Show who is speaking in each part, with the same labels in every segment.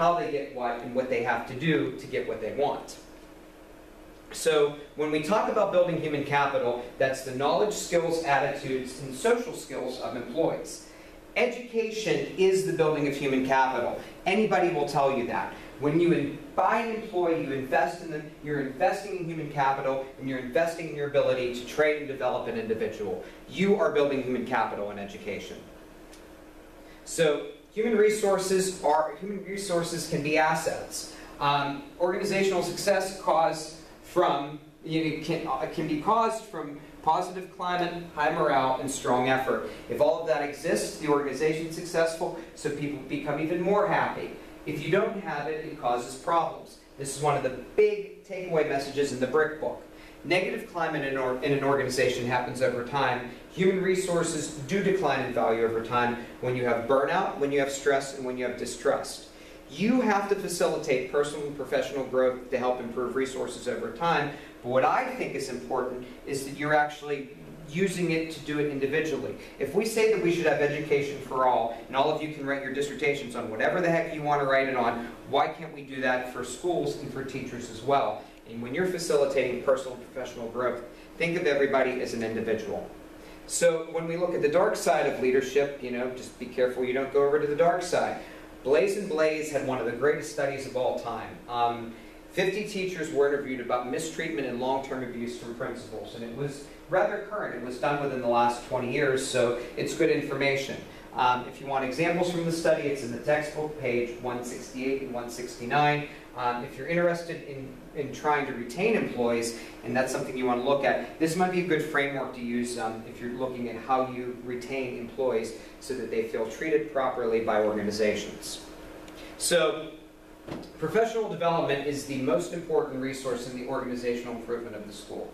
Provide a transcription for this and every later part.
Speaker 1: how they get what and what they have to do to get what they want. So when we talk about building human capital, that's the knowledge, skills, attitudes, and social skills of employees. Education is the building of human capital. Anybody will tell you that. When you buy an employee, you invest in them, you're investing in human capital, and you're investing in your ability to train and develop an individual. You are building human capital in education. So human resources can be assets. Organizational success can be caused from positive climate, high morale, and strong effort. If all of that exists, the organization is successful, so people become even more happy. If you don't have it, it causes problems. This is one of the big takeaway messages in the BRIC book. Negative climate in an organization happens over time. Human resources do decline in value over time when you have burnout, when you have stress, and when you have distrust. You have to facilitate personal and professional growth to help improve resources over time. But what I think is important is that you're actually using it to do it individually. If we say that we should have education for all, and all of you can write your dissertations on whatever the heck you want to write it on, why can't we do that for schools and for teachers as well? And when you're facilitating personal and professional growth, think of everybody as an individual. So when we look at the dark side of leadership, just be careful you don't go over to the dark side. Blaise and Blaise had one of the greatest studies of all time. 50 teachers were interviewed about mistreatment and long-term abuse from principals, and it was rather current. It was done within the last 20 years, so it's good information. If you want examples from the study, it's in the textbook, page 168 and 169. If you're interested in trying to retain employees, and that's something you want to look at, this might be a good framework to use if you're looking at how you retain employees so that they feel treated properly by organizations. So, professional development is the most important resource in the organizational improvement of the school.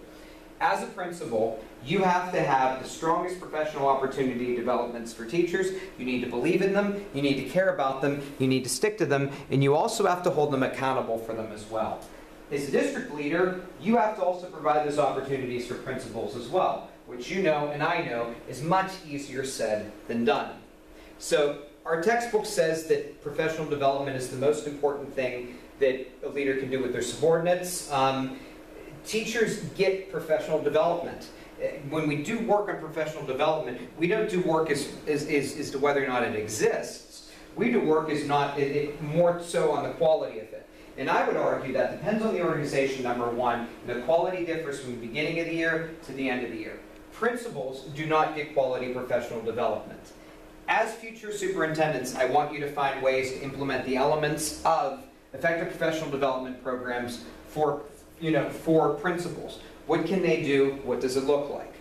Speaker 1: As a principal, you have to have the strongest professional opportunity developments for teachers. You need to believe in them, you need to care about them, you need to stick to them, and you also have to hold them accountable for them as well. As a district leader, you have to also provide those opportunities for principals as well, which you know and I know is much easier said than done. So our textbook says that professional development is the most important thing that a leader can do with their subordinates. Teachers get professional development. When we do work on professional development, we don't do work as to whether or not it exists. We do work more so on the quality of it. And I would argue that depends on the organization, number one. The quality differs from the beginning of the year to the end of the year. Principals do not get quality professional development. As future superintendents, I want you to find ways to implement the elements of effective professional development programs for principals. What can they do? What does it look like?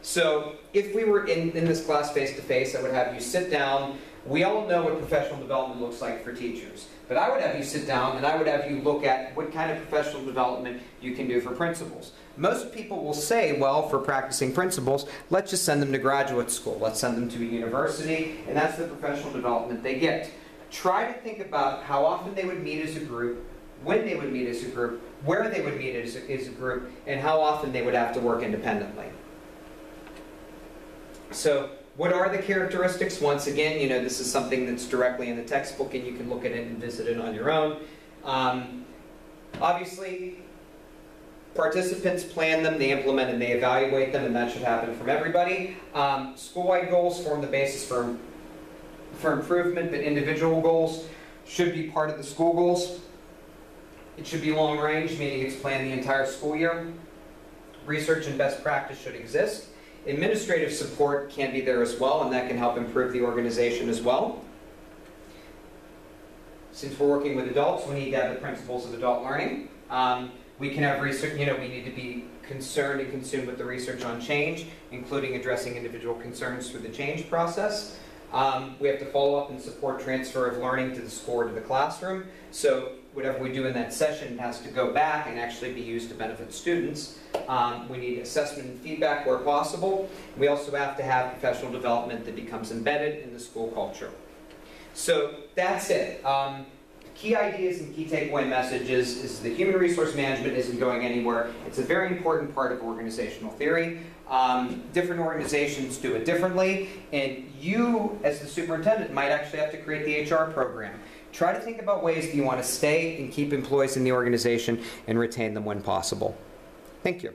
Speaker 1: So if we were in this class face-to-face, I would have you sit down. We all know what professional development looks like for teachers. But I would have you sit down and I would have you look at what kind of professional development you can do for principals. Most people will say, well, for practicing principals, let's just send them to graduate school. Let's send them to a university, and that's the professional development they get. Try to think about how often they would meet as a group, when they would meet as a group, where they would meet as a group, and how often they would have to work independently. So what are the characteristics? Once again, this is something that's directly in the textbook, and you can look at it and visit it on your own. Obviously, participants plan them, they implement and they evaluate them, and that should happen from everybody. School-wide goals form the basis for improvement, but individual goals should be part of the school goals. It should be long range, meaning it's planned the entire school year. Research and best practice should exist. Administrative support can be there as well, and that can help improve the organization as well. Since we're working with adults, we need to have the principles of adult learning. We can have research, we need to be concerned and consumed with the research on change, including addressing individual concerns through the change process. We have to follow up and support transfer of learning to the school or to the classroom. So whatever we do in that session has to go back and actually be used to benefit students. We need assessment and feedback where possible. We also have to have professional development that becomes embedded in the school culture. So that's it. Key ideas and key takeaway messages is that human resource management isn't going anywhere. It's a very important part of organizational theory. Different organizations do it differently, and you, as the superintendent, might actually have to create the HR program. Try to think about ways that you want to stay and keep employees in the organization and retain them when possible. Thank you.